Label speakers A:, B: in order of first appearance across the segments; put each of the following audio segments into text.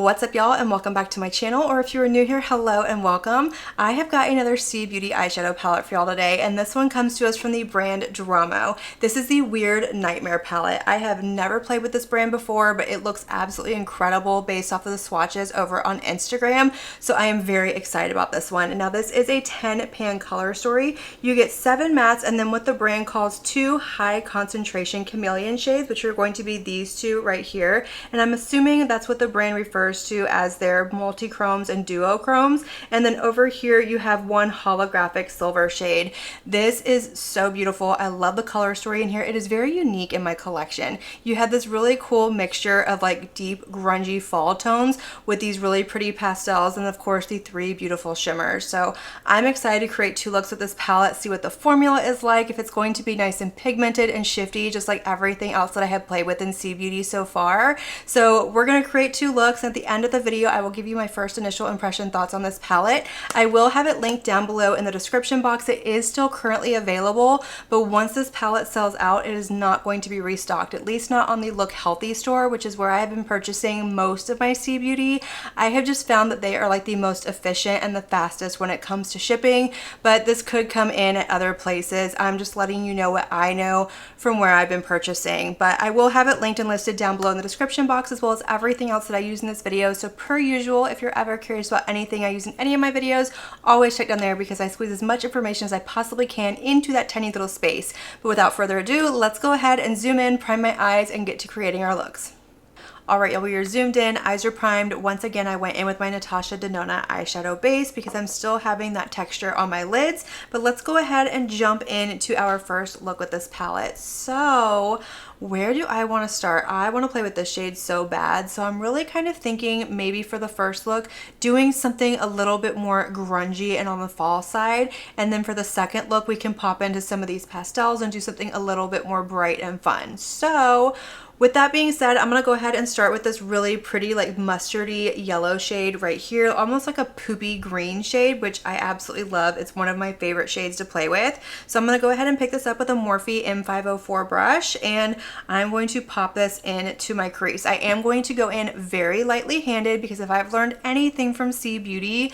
A: What's up, y'all, and welcome back to my channel, or if you are new here, hello and welcome. I have got another C Beauty eyeshadow palette for y'all today, and this one comes to us from the brand Dramo. This is the Weird Nightmare palette. I have never played with this brand before, but it looks absolutely incredible based off of the swatches over on Instagram, so I am very excited about this one. Now, this is a 10-pan color story. You get 7 mattes, and then what the brand calls 2 high concentration chameleon shades, which are going to be these two right here, and I'm assuming that's what the brand refers to as their multi-chromes and duochromes. And then over here you have one holographic silver shade. This is so beautiful. I love the color story in here. It is very unique in my collection. You have this really cool mixture of like deep grungy fall tones with these really pretty pastels, and of course the 3 beautiful shimmers. So I'm excited to create 2 looks with this palette, see what the formula is like, if it's going to be nice and pigmented and shifty just like everything else that I have played with in C Beauty so far. So we're going to create 2 looks, and at the end of the video I will give you my first initial impression thoughts on this palette. I will have it linked down below in the description box. It is still currently available, but once this palette sells out, it is not going to be restocked, at least not on the Look Healthy store, which is where I have been purchasing most of my C Beauty. I have just found that they are like the most efficient and the fastest when it comes to shipping, but this could come in at other places. I'm just letting you know what I know from where I've been purchasing, but I will have it linked and listed down below in the description box, as well as everything else that I use in this video. So per usual, if you're ever curious about anything I use in any of my videos, always check down there because I squeeze as much information as I possibly can into that tiny little space. But without further ado, let's go ahead and zoom in, prime my eyes, and get to creating our looks. Alright, y'all, we are zoomed in, eyes are primed. Once again, I went in with my Natasha Denona eyeshadow base because I'm still having that texture on my lids. But let's go ahead and jump into our first look with this palette. So where do I want to start? I want to play with this shade so bad, so I'm really kind of thinking maybe for the first look doing something a little bit more grungy and on the fall side, and then for the second look we can pop into some of these pastels and do something a little bit more bright and fun. So with that being said, I'm gonna go ahead and start with this really pretty like mustardy yellow shade right here, almost like a poopy green shade, which I absolutely love. It's one of my favorite shades to play with. So I'm gonna go ahead and pick this up with a Morphe M504 brush, and I'm going to pop this into my crease. I am going to go in very lightly handed because if I've learned anything from C Beauty,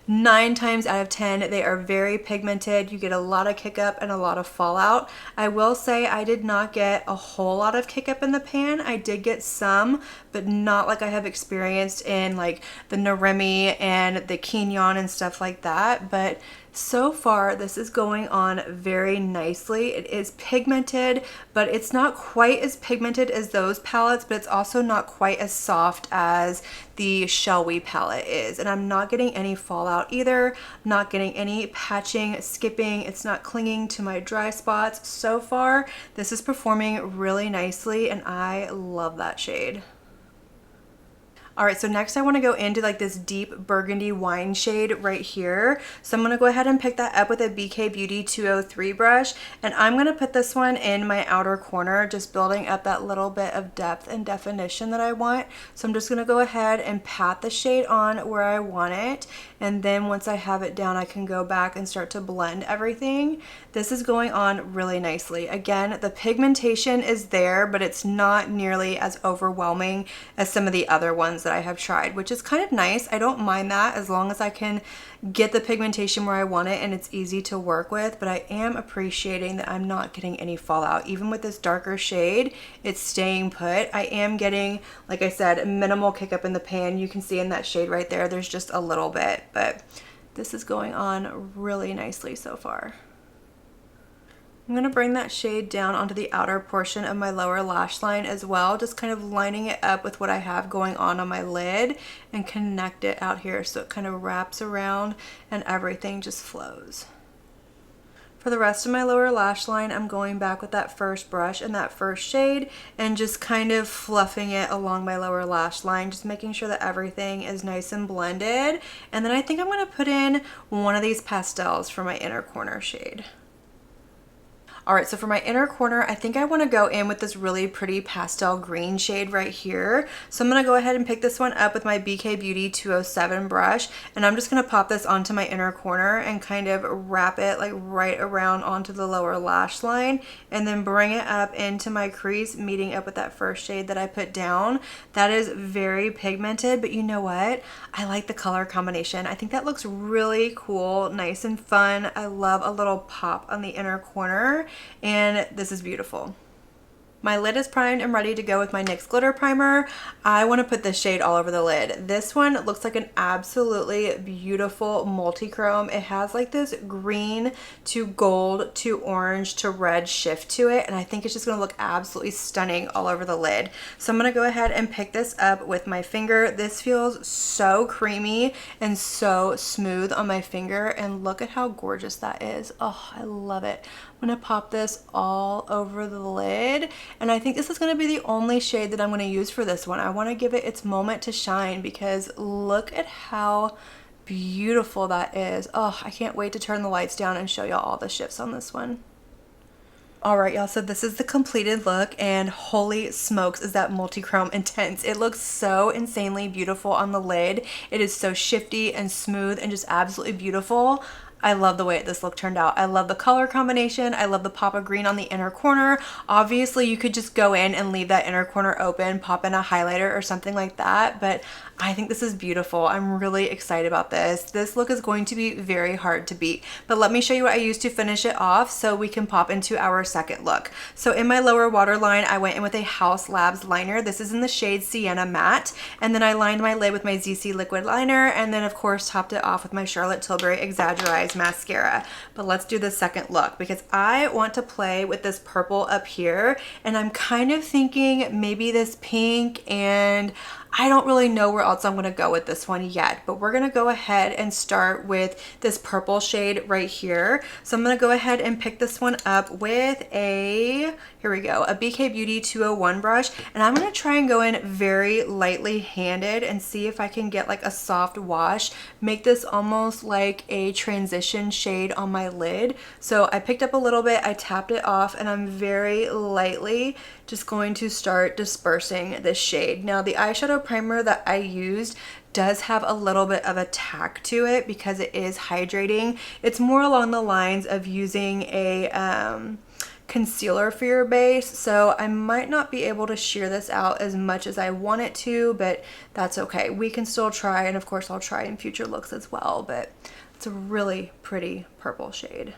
A: 9 times out of 10 they are very pigmented. You get a lot of kick up and a lot of fallout. I will say I did not get a whole lot of kick up in the pan. I did get some, but not like I have experienced in like the Naremi and the Quignon and stuff like that. But so far this is going on very nicely. It is pigmented, but it's not quite as pigmented as those palettes, but it's also not quite as soft as the Shall We palette is. And I'm not getting any fallout either, not getting any patching, skipping. It's not clinging to my dry spots. So far this is performing really nicely, and I love that shade. Alright, so next I want to go into like this deep burgundy wine shade right here. So I'm going to go ahead and pick that up with a BK Beauty 203 brush, and I'm going to put this one in my outer corner, just building up that little bit of depth and definition that I want. So I'm just going to go ahead and pat the shade on where I want it, and then once I have it down I can go back and start to blend everything. This is going on really nicely. Again, the pigmentation is there, but it's not nearly as overwhelming as some of the other ones that I have tried, which is kind of nice. I don't mind that as long as I can get the pigmentation where I want it and it's easy to work with, but I am appreciating that I'm not getting any fallout. Even with this darker shade, it's staying put. I am getting, like I said, minimal kick up in the pan. You can see in that shade right there, there's just a little bit, but this is going on really nicely so far. I'm going to bring that shade down onto the outer portion of my lower lash line as well, just kind of lining it up with what I have going on my lid and connect it out here so it kind of wraps around and everything just flows. For the rest of my lower lash line, I'm going back with that first brush and that first shade and just kind of fluffing it along my lower lash line, just making sure that everything is nice and blended. And then I think I'm going to put in one of these pastels for my inner corner shade. All right, so for my inner corner, I think I want to go in with this really pretty pastel green shade right here. So I'm going to go ahead and pick this one up with my BK Beauty 207 brush, and I'm just going to pop this onto my inner corner and kind of wrap it like right around onto the lower lash line, and then bring it up into my crease, meeting up with that first shade that I put down. That is very pigmented, but you know what? I like the color combination. I think that looks really cool, nice and fun. I love a little pop on the inner corner, and this is beautiful. My lid is primed and ready to go with my NYX glitter primer. I want to put this shade all over the lid. This one looks like an absolutely beautiful multi-chrome. It has like this green to gold to orange to red shift to it, and I think it's just going to look absolutely stunning all over the lid. So I'm going to go ahead and pick this up with my finger. This feels so creamy and so smooth on my finger, and look at how gorgeous that is. Oh, I love it. I'm going to pop this all over the lid, and I think this is going to be the only shade that I'm going to use for this one. I want to give it its moment to shine because look at how beautiful that is. Oh, I can't wait to turn the lights down and show y'all all the shifts on this one. All right, y'all, so this is the completed look, and holy smokes, is that multi-chrome intense. It looks so insanely beautiful on the lid. It is so shifty and smooth and just absolutely beautiful. I love the way this look turned out. I love the color combination. I love the pop of green on the inner corner. Obviously, you could just go in and leave that inner corner open, pop in a highlighter or something like that, but I think this is beautiful. I'm really excited about this. This look is going to be very hard to beat, but let me show you what I used to finish it off so we can pop into our second look. So in my lower waterline, I went in with a Haus Labs liner. This is in the shade Sienna Matte, and then I lined my lid with my ZC liquid liner, and then of course topped it off with my Charlotte Tilbury Exaggerized mascara. But let's do the second look because I want to play with this purple up here, and I'm kind of thinking maybe this pink, and I don't really know where else I'm going to go with this one yet, but we're going to go ahead and start with this purple shade right here. So I'm going to go ahead and pick this one up with a, here we go, a BK Beauty 201 brush, and I'm going to try and go in very lightly handed and see if I can get like a soft wash, make this almost like a transition shade on my lid. So I picked up a little bit, I tapped it off, and I'm very lightly just going to start dispersing this shade. Now the eyeshadow primer that I used does have a little bit of a tack to it because it is hydrating. It's more along the lines of using a concealer for your base, so I might not be able to sheer this out as much as I want it to, but that's okay. We can still try, and of course I'll try in future looks as well, but it's a really pretty purple shade.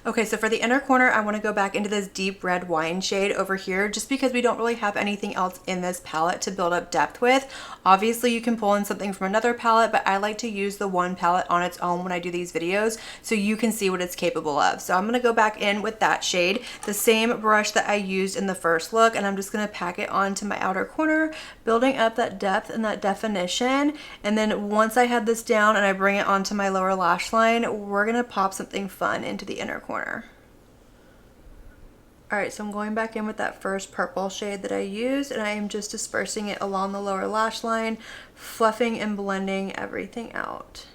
A: Okay, so for the inner corner, I want to go back into this deep red wine shade over here just because we don't really have anything else in this palette to build up depth with. Obviously, you can pull in something from another palette, but I like to use the one palette on its own when I do these videos so you can see what it's capable of. So I'm going to go back in with that shade, the same brush that I used in the first look, and I'm just going to pack it onto my outer corner, building up that depth and that definition. And then once I have this down and I bring it onto my lower lash line, we're going to pop something fun into the inner corner. Alright, so I'm going back in with that first purple shade that I used, and I am just dispersing it along the lower lash line, fluffing and blending everything out.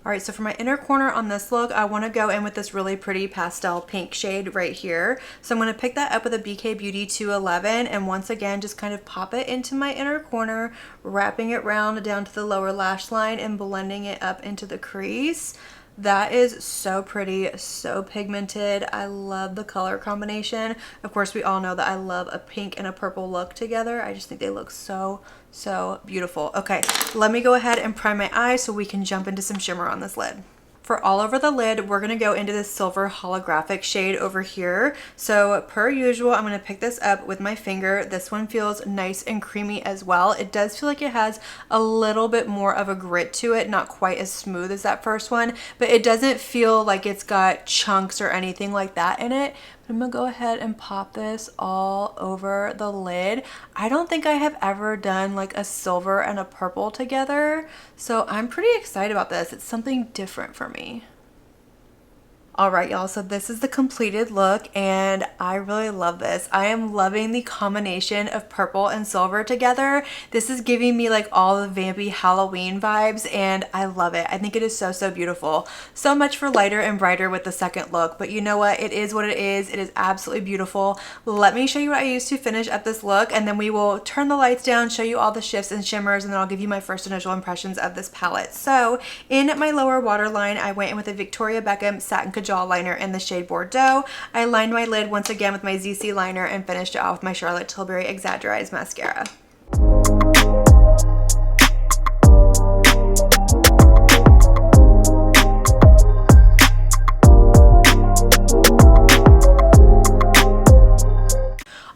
A: Alright, so for my inner corner on this look, I want to go in with this really pretty pastel pink shade right here. So I'm going to pick that up with a BK Beauty 211, and once again just kind of pop it into my inner corner, wrapping it round down to the lower lash line and blending it up into the crease. That is so pretty, so pigmented. I love the color combination. Of course, we all know that I love a pink and a purple look together. I just think they look so beautiful. Okay, let me go ahead and prime my eyes so we can jump into some shimmer on this lid. For all over the lid, we're going to go into this silver holographic shade over here. So per usual, I'm going to pick this up with my finger. This one feels nice and creamy as well. It does feel like it has a little bit more of a grit to it, not quite as smooth as that first one, but it doesn't feel like it's got chunks or anything like that in it. I'm gonna go ahead and pop this all over the lid. I don't think I have ever done like a silver and a purple together, so I'm pretty excited about this. It's something different for me. All right, y'all, so this is the completed look and I really love this. I am loving the combination of purple and silver together. This is giving me like all the vampy Halloween vibes and I love it. I think it is so, so beautiful. So much for lighter and brighter with the second look, but you know what? It is what it is. It is absolutely beautiful. Let me show you what I used to finish up this look and then we will turn the lights down, show you all the shifts and shimmers, and then I'll give you my first initial impressions of this palette. So in my lower waterline, I went in with a Victoria Beckham Satin Kajal liner in the shade Bordeaux. I lined my lid once again with my ZC liner and finished it off with my Charlotte Tilbury Exaggerize mascara.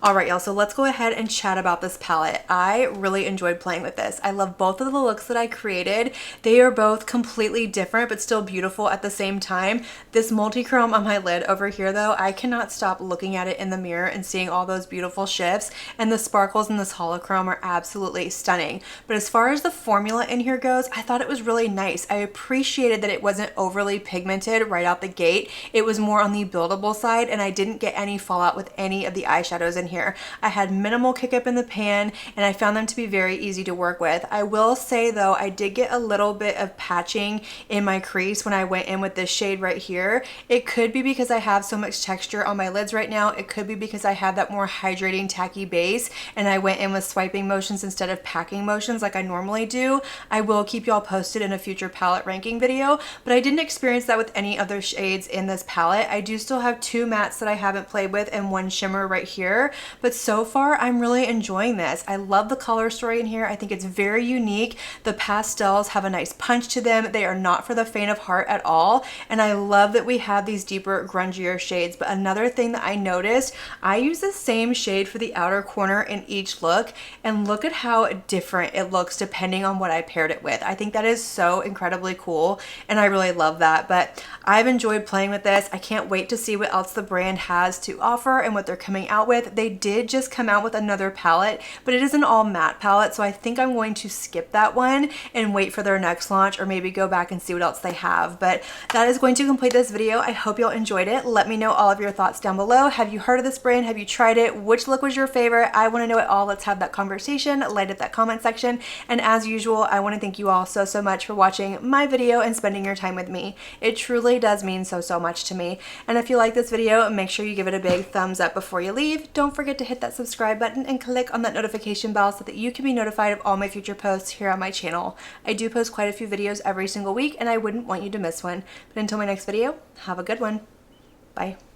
A: All right, y'all, so let's go ahead and chat about this palette. I really enjoyed playing with this. I love both of the looks that I created. They are both completely different, but still beautiful at the same time. This multi-chrome on my lid over here, though, I cannot stop looking at it in the mirror and seeing all those beautiful shifts, and the sparkles in this holochrome are absolutely stunning. But as far as the formula in here goes, I thought it was really nice. I appreciated that it wasn't overly pigmented right out the gate. It was more on the buildable side, and I didn't get any fallout with any of the eyeshadows in here. I had minimal kick up in the pan and I found them to be very easy to work with. I will say though, I did get a little bit of patching in my crease when I went in with this shade right here. It could be because I have so much texture on my lids right now. It could be because I have that more hydrating tacky base and I went in with swiping motions instead of packing motions like I normally do. I will keep y'all posted in a future palette ranking video, but I didn't experience that with any other shades in this palette. I do still have two mattes that I haven't played with and one shimmer right here. But so far, I'm really enjoying this. I love the color story in here. I think it's very unique. The pastels have a nice punch to them. They are not for the faint of heart at all. And I love that we have these deeper, grungier shades. But another thing that I noticed, I use the same shade for the outer corner in each look. And look at how different it looks depending on what I paired it with. I think that is so incredibly cool. And I really love that. But I've enjoyed playing with this. I can't wait to see what else the brand has to offer and what they're coming out with. They did just come out with another palette, but it is an all matte palette, so I think I'm going to skip that one and wait for their next launch or maybe go back and see what else they have. But that is going to complete this video. I hope y'all enjoyed it. Let me know all of your thoughts down below. Have you heard of this brand? Have you tried it? Which look was your favorite? I want to know it all. Let's have that conversation. Light up that comment section. And as usual, I want to thank you all so, so much for watching my video and spending your time with me. It truly does mean so, so much to me. And if you like this video, make sure you give it a big thumbs up before you leave. Don't forget to hit that subscribe button and click on that notification bell so that you can be notified of all my future posts here on my channel. I do post quite a few videos every single week and I wouldn't want you to miss one. But until my next video, have a good one. Bye.